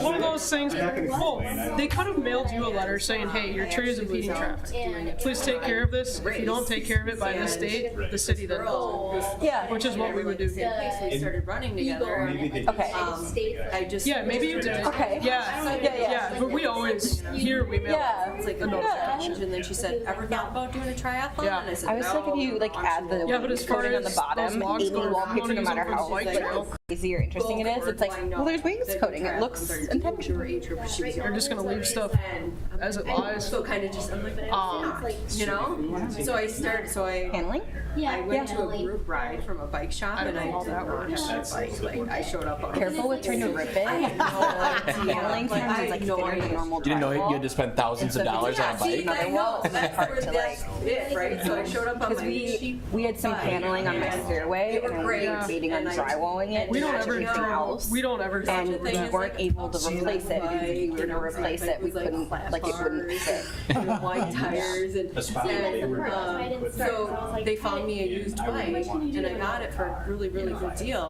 one of those things. Well, they could have mailed you a letter saying, "Hey, your tree is impeding traffic. Please take care of this. If you don't take care of it by this date, the city then does it." Yeah. Which is what we would do. We started running together. Okay. I just Maybe you did. Okay. Yeah. But we always here we mail. Yeah. It's like a notification, and then she said, "Ever thought about doing a triathlon?" Yeah. And I said, I was like, if you add the Yeah, but as far coding on the as bottom, those logs any go, wallpaper, no is matter open how bike trail. crazy or interesting it is, it's like, well, there's wings coding. It looks intentional. You're just gonna leave stuff as it lies. So kind of just, I'm like, you know? So I started, Handling? I went to a group ride from a bike shop, and I did not have that bike. Like, I showed up on Careful with trying to rip it. Handling sometimes is like thinner than normal. You didn't know you had to spend thousands of dollars on a bike? I know, that's where that's it, right? So I showed up on my cheap We had some paneling on my stairway, and we were waiting on drywalling it. We don't to match ever everything else. we don't ever And do we that. weren't able to replace it because if we were to replace it, we couldn't, like, it wouldn't fit. white tires and so they found me a used bike and I got it for a really, really good deal.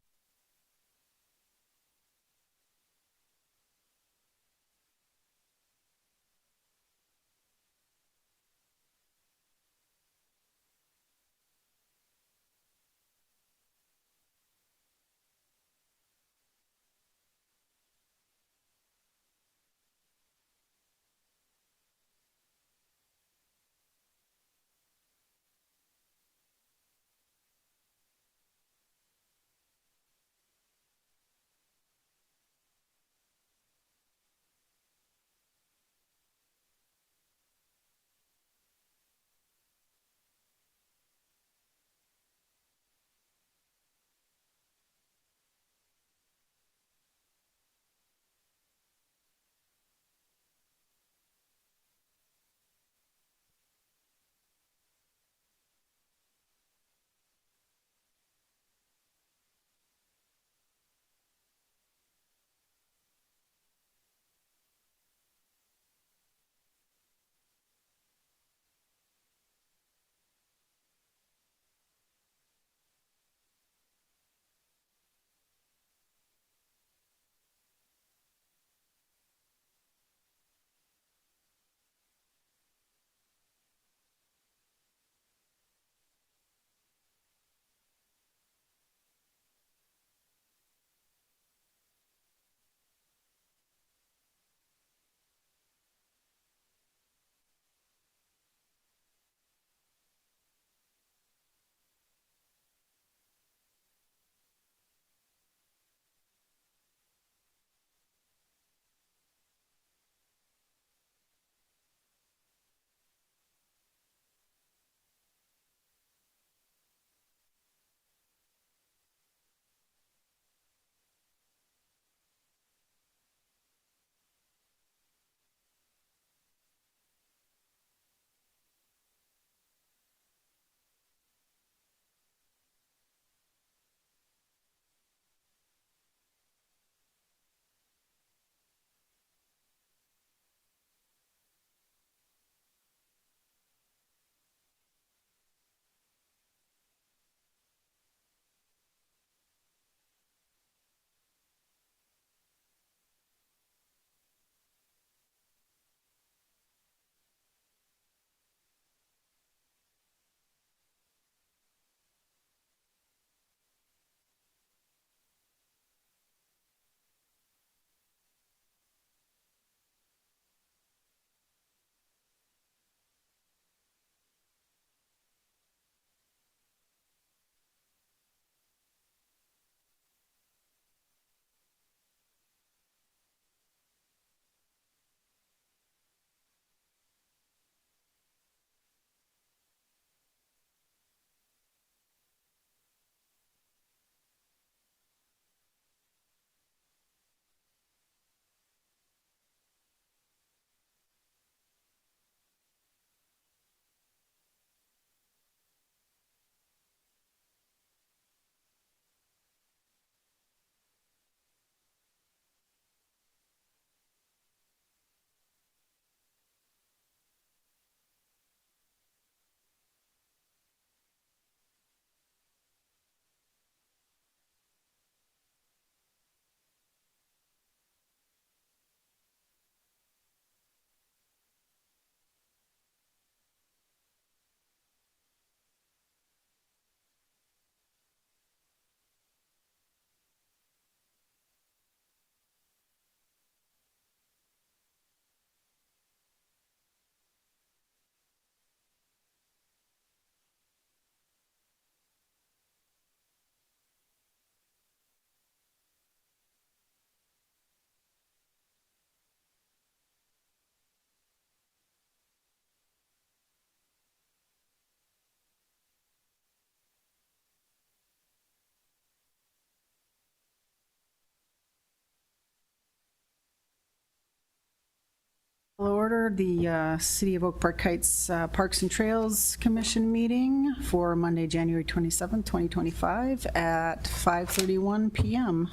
Order the City of Oak Park Heights Parks and Trails Commission meeting for Monday, January 27, 2025 at 5:31 PM.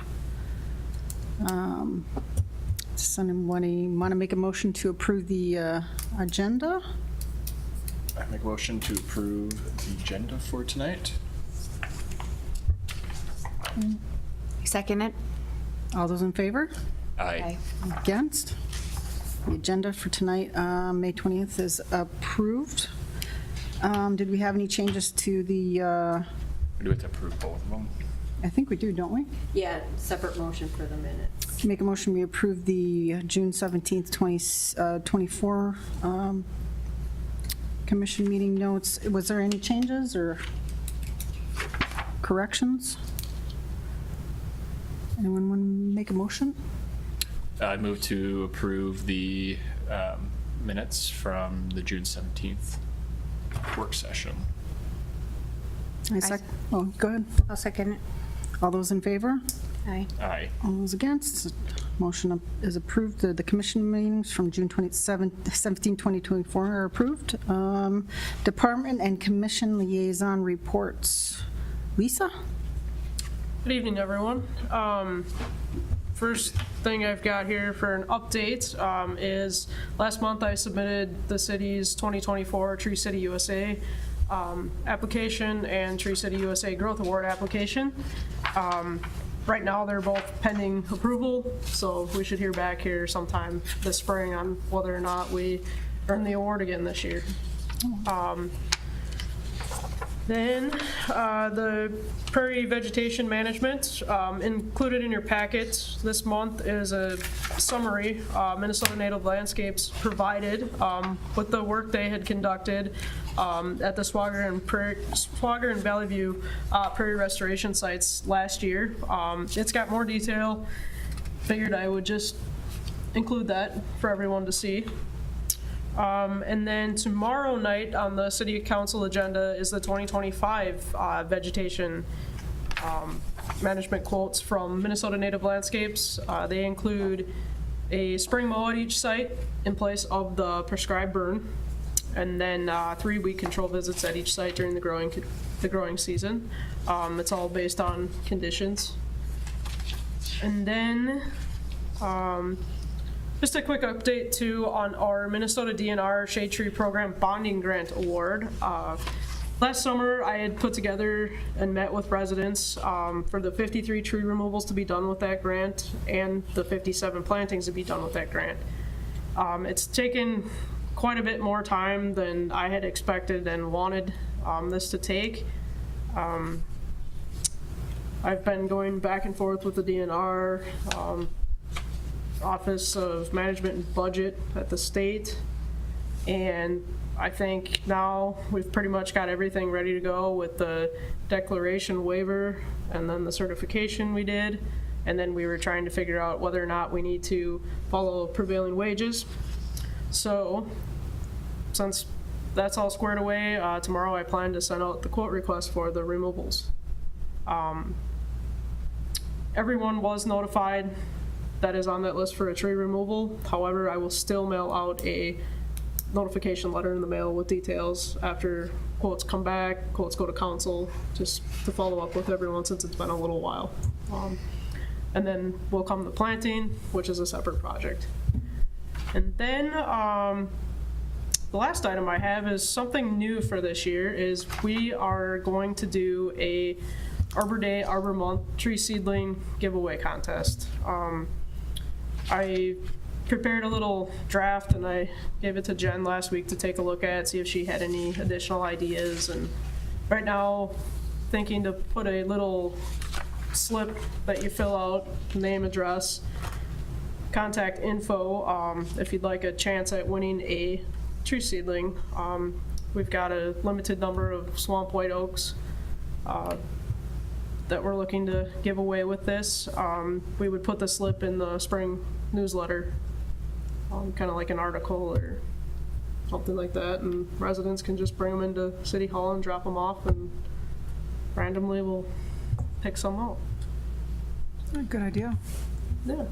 Does someone want to make a motion to approve the agenda? I make a motion to approve the agenda for tonight. Second it. All those in favor? Aye. Against? The agenda for tonight, May 20th, is approved. Did we have any changes to the, We do have to approve both of them. I think we do, don't we? Yeah, separate motion for the minutes. Make a motion, we approve the June 17th, 2024 commission meeting notes. Was there any changes or corrections? Anyone want to make a motion? I move to approve the minutes from the June 17th work session. Oh, go ahead. I'll second it. All those in favor? Aye. Aye. All those against? Motion is approved. The commission meetings from June 17, 2024 are approved. Department and commission liaison reports. Lisa? Good evening, everyone. First thing I've got here for an update is last month I submitted the city's 2024 Tree City USA application and Tree City USA Growth Award application. Right now, they're both pending approval, so we should hear back here sometime this spring on whether or not we earn the award again this year. Then the prairie vegetation management, included in your packet this month is a summary Minnesota Native Landscapes provided with the work they had conducted at the Swagger and Valley View prairie restoration sites last year. It's got more detail. Figured I would just include that for everyone to see. And then tomorrow night on the city council agenda is the 2025 vegetation management quotes from Minnesota Native Landscapes. They include a spring mow at each site in place of the prescribed burn, and then 3 weed control visits at each site during the growing season. It's all based on conditions. And then just a quick update too on our Minnesota DNR Shade Tree Program Bonding Grant Award. Last summer, I had put together and met with residents for the 53 tree removals to be done with that grant and the 57 plantings to be done with that grant. It's taken quite a bit more time than I had expected and wanted this to take. I've been going back and forth with the DNR, Office of Management and Budget at the state, and I think now we've pretty much got everything ready to go with the declaration waiver and then the certification we did, and then we were trying to figure out whether or not we need to follow prevailing wages. So since that's all squared away, tomorrow I plan to send out the quote request for the removals. Everyone was notified that is on that list for a tree removal. However, I will still mail out a notification letter in the mail with details after quotes come back, quotes go to council, just to follow up with everyone since it's been a little while. And then will come the planting, which is a separate project. And then the last item I have is something new for this year is we are going to do a Arbor Day, Arbor Month tree seedling giveaway contest. I prepared a little draft and I gave it to Jen last week to take a look at, see if she had any additional ideas. And right now, thinking to put a little slip that you fill out, name, address, contact info, if you'd like a chance at winning a tree seedling. We've got a limited number of swamp white oaks that we're looking to give away with this. We would put the slip in the spring newsletter, kind of like an article or something like that, and residents can just bring them into City Hall and drop them off, and randomly we'll pick some out. Good idea. Yeah.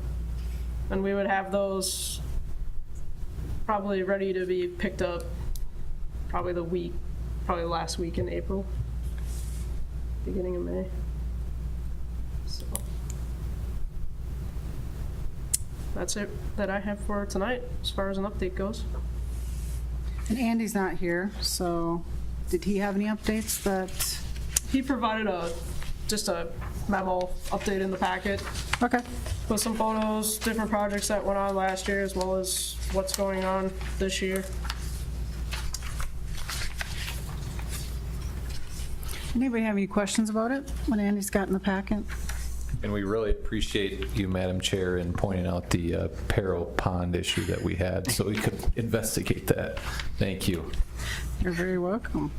And we would have those probably ready to be picked up probably last week in April, beginning of May. So that's it that I have for tonight, as far as an update goes. And Andy's not here, so did he have any updates that, He provided just a memo update in the packet okay. with some photos, different projects that went on last year, as well as what's going on this year. Anybody have any questions about it, what Andy's got in the packet? And we really appreciate you, Madam Chair, in pointing out the Peril Pond issue that we had, so we could investigate that. Thank you. You're very welcome.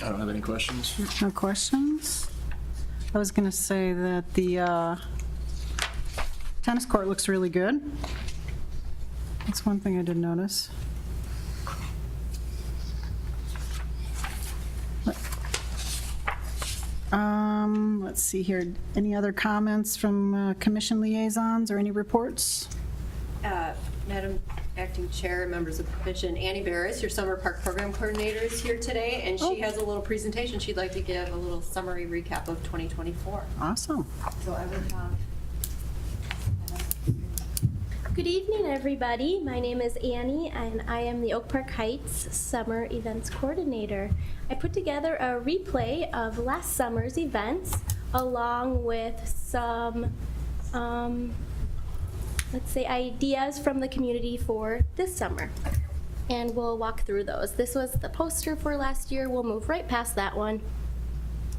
I don't have any questions. No questions? I was going to say that the tennis court looks really good. That's one thing I did notice. Let's see here. Any other comments from commission liaisons or any reports? Madam Acting Chair, members of the commission, Annie Barris, your Summer Park Program Coordinator, is here today, and she has a little presentation. She'd like to give a little summary recap of 2024. Awesome. So I would have. Good evening, everybody. My name is Annie, and I am the Oak Park Heights Summer Events Coordinator. I put together a replay of last summer's events, along with some, let's say, ideas from the community for this summer. And we'll walk through those. This was the poster for last year. We'll move right past that one.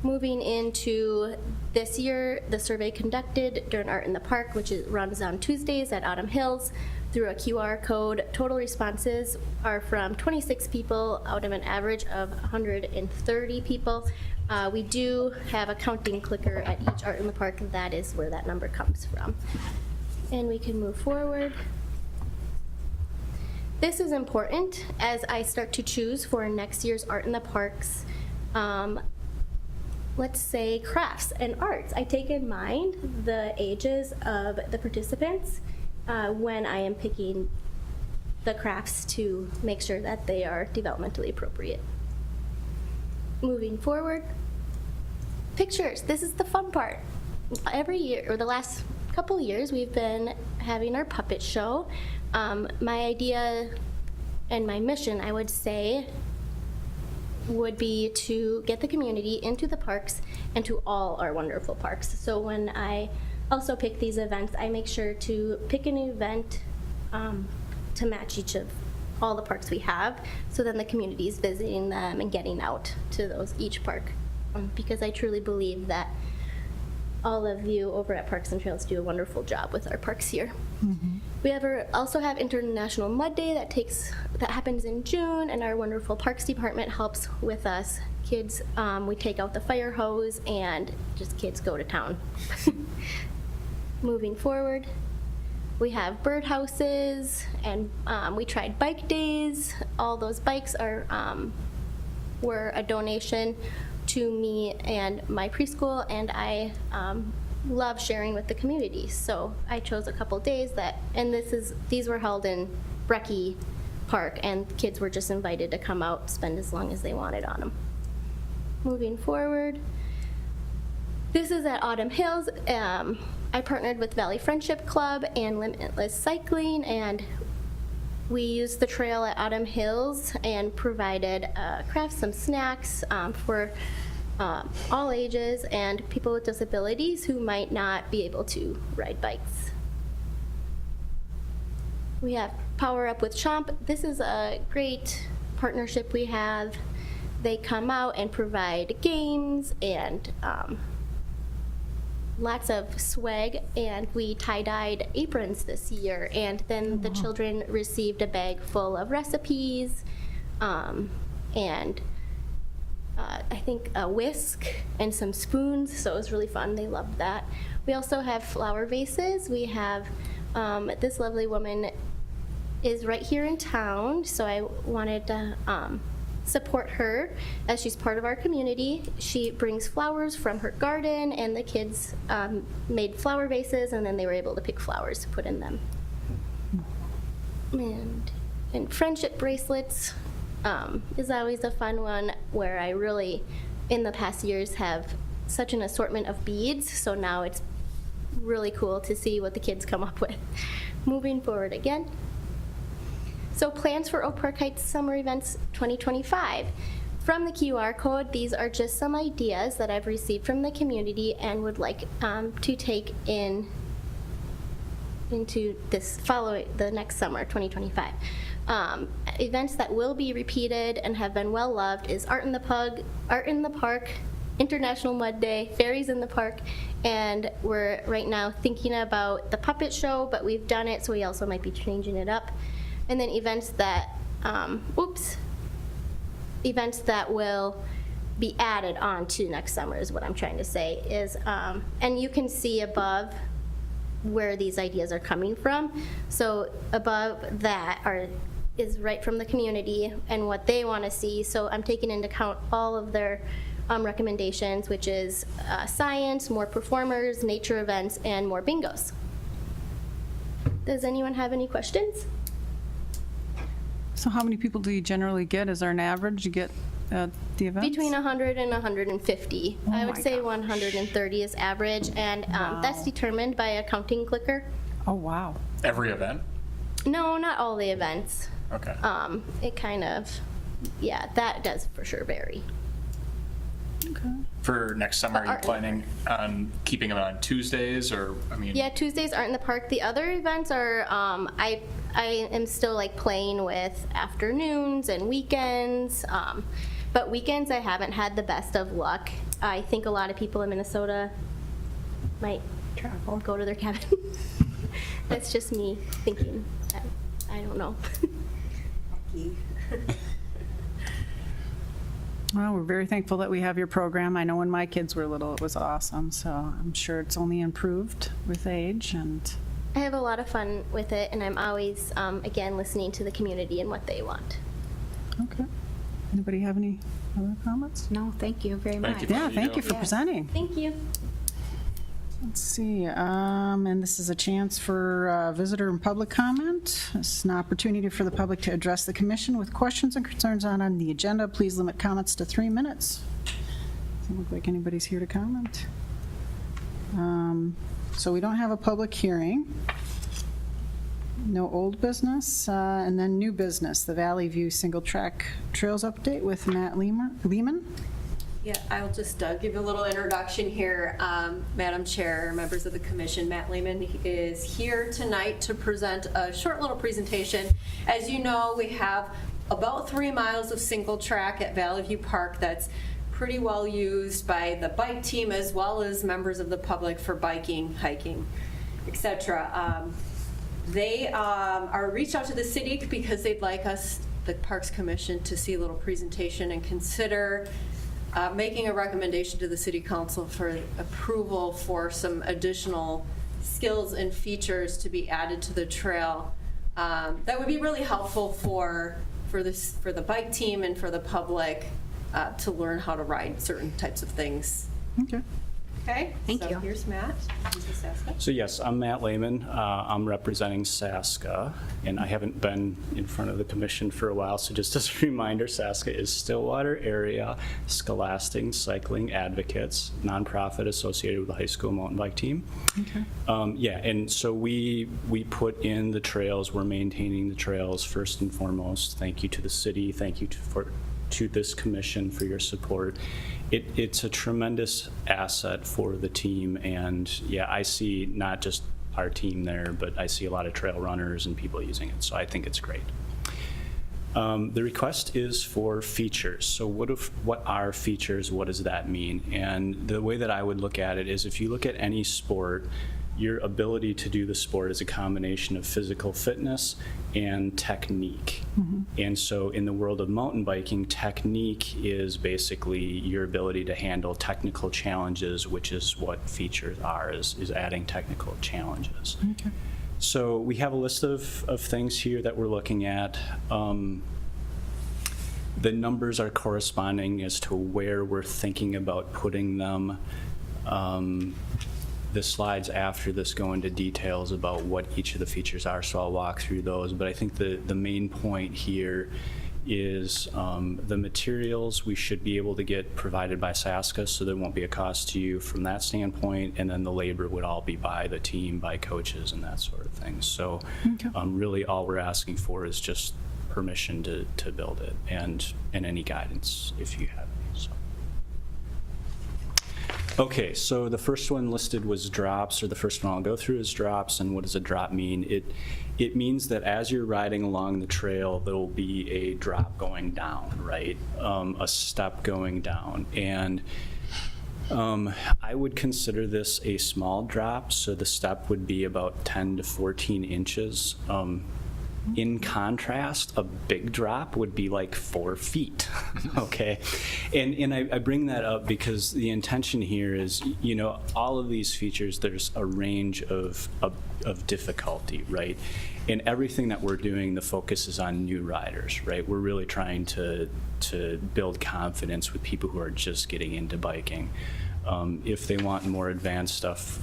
Moving into this year, the survey conducted during Art in the Park, which runs on Tuesdays at Autumn Hills, through a QR code. Total responses are from 26 people out of an average of 130 people. We do have a counting clicker at each Art in the Park, and that is where that number comes from. And we can move forward. This is important as I start to choose for next year's Art in the Parks. Let's say crafts and arts. I take in mind the ages of the participants when I am picking the crafts to make sure that they are developmentally appropriate. Moving forward, pictures. This is the fun part. Every year, or the last couple years, we've been having our puppet show. My idea and my mission, I would say, would be to get the community into the parks and to all our wonderful parks. So when I also pick these events, I make sure to pick an event to match each of all the parks we have, so then the community is visiting them and getting out to each park. Because I truly believe that all of you over at Parks and Trails do a wonderful job with our parks here. Mm-hmm. We also have International Mud Day that happens in June, and our wonderful Parks Department helps with us. Kids, we take out the fire hose and just kids go to town. Moving forward, we have birdhouses, and we tried bike days. All those bikes were a donation to me and my preschool, and I love sharing with the community. So I chose a couple days these were held in Brecky Park, and kids were just invited to come out, spend as long as they wanted on them. Moving forward, this is at Autumn Hills. I partnered with Valley Friendship Club and Limitless Cycling, and we used the trail at Autumn Hills and provided crafts, some snacks for all ages and people with disabilities who might not be able to ride bikes. We have Power Up with Chomp. This is a great partnership we have. They come out and provide games and lots of swag, and we tie-dyed aprons this year, and then the children received a bag full of recipes and I think a whisk and some spoons, so it was really fun. They loved that. We also have flower vases. We have this lovely woman is right here in town, so I wanted to support her as she's part of our community. She brings flowers from her garden, and the kids made flower vases, and then they were able to pick flowers to put in them. And friendship bracelets is always a fun one, where I really, in the past years, have such an assortment of beads, so now it's really cool to see what the kids come up with. Moving forward again. So plans for Oak Park Heights Summer Events 2025. From the QR code, these are just some ideas that I've received from the community and would like to take into the next summer, 2025. Events that will be repeated and have been well loved is Art in the Park, International Mud Day, Fairies in the Park, and we're right now thinking about the puppet show, but we've done it, so we also might be changing it up. And then events that will be added on to next summer is what I'm trying to say is, and you can see above where these ideas are coming from. So above that is right from the community and what they want to see. So I'm taking into account all of their recommendations, which is science, more performers, nature events, and more bingos. Does anyone have any questions? So how many people do you generally get? Is there an average you get at the events? Between 100 and 150. I would say 130 is average, and that's determined by a counting clicker. Oh, wow. Every event? No, not all the events. Okay. It kind of, that does for sure vary. Okay. For next summer, are you Art in the planning on keeping them on Tuesdays, or, I mean? Yeah, Tuesdays Art in the Park. The other events are, I am still like playing with afternoons and weekends, but weekends I haven't had the best of luck. I think a lot of people in Minnesota might travel, go to their cabin. That's just me thinking. I don't know. Well, we're very thankful that we have your program. I know when my kids were little, it was awesome, so I'm sure it's only improved with age. And I have a lot of fun with it, and I'm always, again, listening to the community and what they want. okay. Anybody have any other comments? No, thank you very much. Thank you for Yeah, what you thank do. you for presenting. Thank you. Let's see, and this is a chance for visitor and public comment. This is an opportunity for the public to address the commission with questions and concerns on the agenda. Please limit comments to 3 minutes. Doesn't look like anybody's here to comment. So we don't have a public hearing. No old business, and then new business, the Valley View Single Track Trails Update with Matt Lehman. Yeah, I'll just give a little introduction here. Madam Chair, members of the commission, Matt Lehman is here tonight to present a short little presentation. As you know, we have about 3 miles of single track at Valley View Park that's pretty well used by the bike team as well as members of the public for biking, hiking, etc. They are reached out to the city because they'd like us, the Parks Commission, to see a little presentation and consider making a recommendation to the City Council for approval for some additional skills and features to be added to the trail that would be really helpful for the bike team and for the public to learn how to ride certain types of things. Okay. Okay? Thank you. Here's Matt. Mrs. Saska. So yes, I'm Matt Lehman. I'm representing Saska, and I haven't been in front of the commission for a while, so just as a reminder, Saska is Stillwater Area Scholastic Cycling Advocates, nonprofit associated with the high school mountain bike team. Okay. Yeah, and so we put in the trails, we're maintaining the trails first and foremost. Thank you to the city, thank you to this commission for your support. It's a tremendous asset for the team, and yeah, I see not just our team there, but I see a lot of trail runners and people using it, so I think it's great. The request is for features. So what are features? What does that mean? And the way that I would look at it is, if you look at any sport, your ability to do the sport is a combination of physical fitness and technique. And so in the world of mountain biking, technique is basically your ability to handle technical challenges, which is what features are, is adding technical challenges. Okay. So we have a list of things here that we're looking at. The numbers are corresponding as to where we're thinking about putting them. The slides after this go into details about what each of the features are, so I'll walk through those. But I think the main point here is the materials we should be able to get provided by SASCA, so there won't be a cost to you from that standpoint, and then the labor would all be by the team, by coaches and that sort of thing. So really all we're asking for is just permission to build it and any guidance if you have any. So. Okay, so the first one listed was drops, or the first one I'll go through is drops. And what does a drop mean? It means that as you're riding along the trail, there will be a drop going down, right? A step going down. And I would consider this a small drop, so the step would be about 10 to 14 inches. In contrast, a big drop would be like 4 feet, okay? And I bring that up because the intention here is, you know, all of these features, there's a range of difficulty, right? And everything that we're doing, the focus is on new riders, right? We're really trying to build confidence with people who are just getting into biking. If they want more advanced stuff,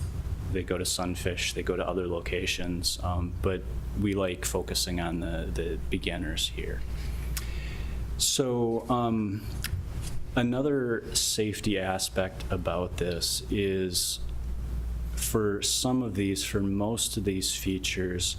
they go to Sunfish, they go to other locations, but we like focusing on the beginners here. So another safety aspect about this is for some of these, for most of these features,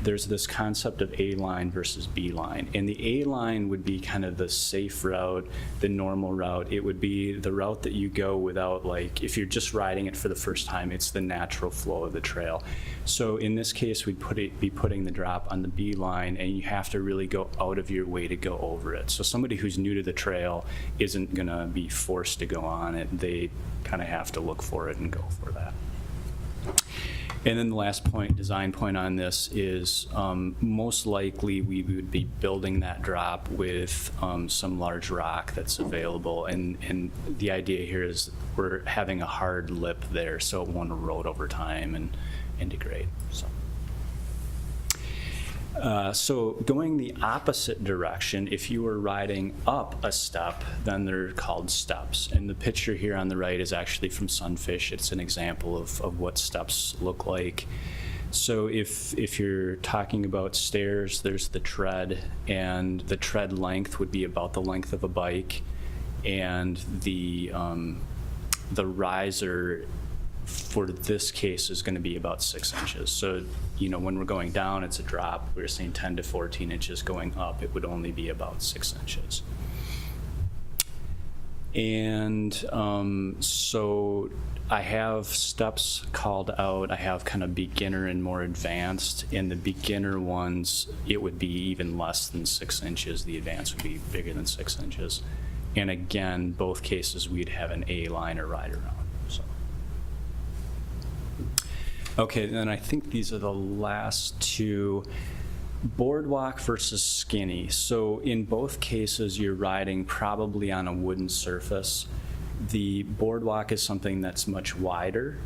there's this concept of A-line versus B-line. And the A-line would be kind of the safe route, the normal route. It would be the route that you go without, like, if you're just riding it for the first time, it's the natural flow of the trail. So in this case, we'd be putting the drop on the B-line, and you have to really go out of your way to go over it. So somebody who's new to the trail isn't gonna be forced to go on it. They kind of have to look for it and go for that. And then the last point, design point on this is most likely we would be building that drop with some large rock that's available. And the idea here is we're having a hard lip there so it won't erode over time and degrade. So going the opposite direction, if you were riding up a step, then they're called steps. And the picture here on the right is actually from Sunfish. It's an example of what steps look like. So if you're talking about stairs, there's the tread, and the tread length would be about the length of a bike, and the riser for this case is going to be about 6 inches. So, you know, when we're going down, it's a drop. We're saying 10 to 14 inches. Going up, it would only be about 6 inches. And so I have steps called out. I have kind of beginner and more advanced. In the beginner ones, it would be even less than 6 inches. The advanced would be bigger than 6 inches. And again, both cases, we'd have an A-line or ride around. Okay, then I think these are the last two. Boardwalk versus skinny. So in both cases, you're riding probably on a wooden surface. The boardwalk is something that's much wider.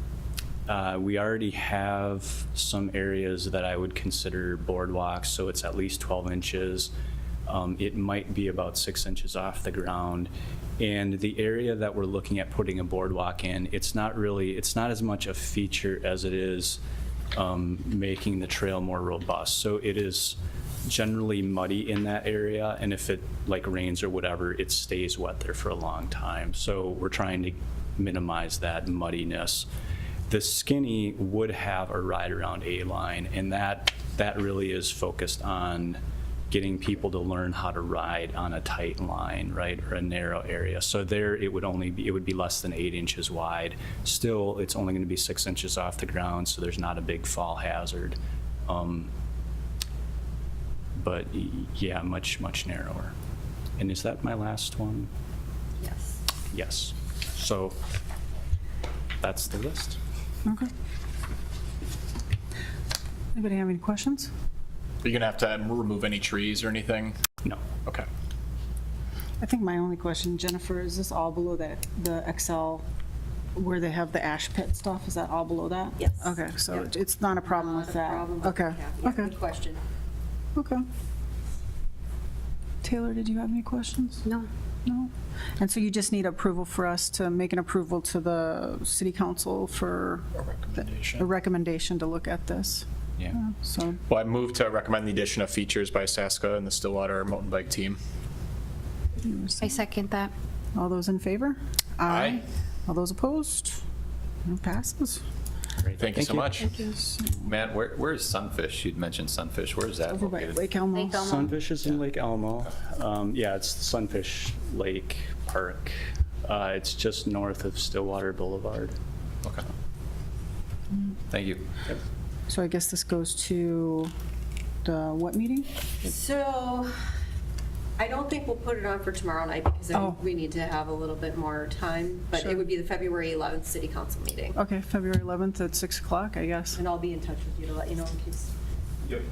We already have some areas that I would consider boardwalks, so it's at least 12 inches. It might be about 6 inches off the ground. And the area that we're looking at putting a boardwalk in, it's not as much a feature as it is making the trail more robust. So it is generally muddy in that area, and if it like rains or whatever, it stays wet there for a long time. So we're trying to minimize that muddiness. The skinny would have a ride around A-line, and that really is focused on getting people to learn how to ride on a tight line, right, or a narrow area. So there, it would be less than 8 inches wide. Still, it's only going to be 6 inches off the ground, so there's not a big fall hazard. But yeah, much narrower. And is that my last one? Yes. Yes. So that's the list. Okay. Anybody have any questions? Are you gonna have to remove any trees or anything? No. Okay. I think my only question, Jennifer, is this all below the Excel where they have the ash pit stuff? Is that all below that? Yes. Okay, so Yep. it's not a problem with that? Okay, Yeah, okay, good question. okay. Taylor, did you have any questions? No. No? And so you just need approval for us to make an approval to the city council for a recommendation to look at this. Yeah. So, Well, I move to recommend the addition of features by Saska and the Stillwater mountain bike team. I second that. all those in favor? Aye. All those opposed? It passes. Great. Thank you so much. Matt, where's Sunfish? You'd mentioned Sunfish. Where's that Over by located? Lake Elmo. Lake Elmo. Sunfish is in Lake Elmo. Yeah, it's the Sunfish Lake Park. It's just north of Stillwater Boulevard. Okay. Thank you. So I guess this goes to the what meeting? So I don't think we'll put it on for tomorrow night because I Oh. think we need to have a little bit more time. But Sure. it would be the February 11th city council meeting. Okay, February 11th at 6 o'clock, I guess. And I'll be in touch with you to let you know in case. Yep.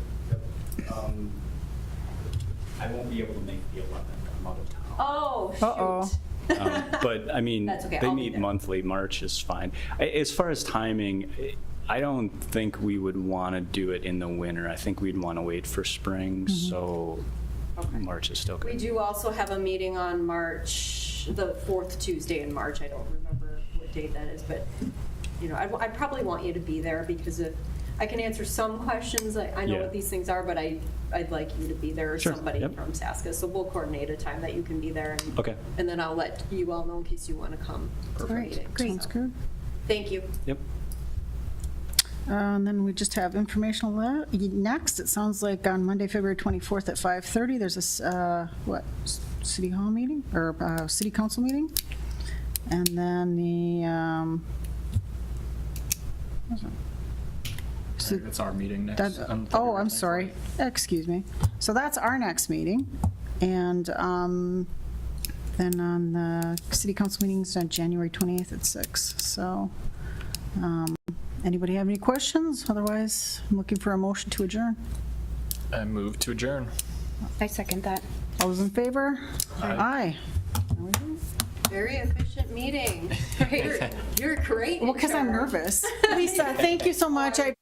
I won't be able to make the 11th. I'm out of town. Oh, Uh-oh. shoot. But, I mean, That's okay, they I'll be meet there. monthly. March is fine. As far as timing, I don't think we would want to do it in the winter. I think we'd want to wait for spring, so March is still We good. do also have a meeting on March, the 4th Tuesday in March. I don't remember what date that is, but, you know, I probably want you to be there because I can answer some questions. I know Yeah. what these things are, but I'd like you to be there or Sure, somebody yep. from Saska. So we'll coordinate a time that you can be there. Okay. And then I'll let you all know in case you want to come. All right, great. Sounds good. Thank you. Yep. And then we just have informational next. It sounds like on Monday, February 24th at 5:30, there's this, city hall meeting or city council meeting? And then It's our meeting next. that, on oh, February I'm 24th. sorry. Excuse me. So that's our next meeting. And then on the city council meetings on January 28th at 6. So anybody have any questions? Otherwise, I'm looking for a motion to adjourn. I move to adjourn. I second that. All those in favor? Aye. There we go. Very efficient meeting. You're great. Well, because I'm nervous. Lisa, thank you so much. I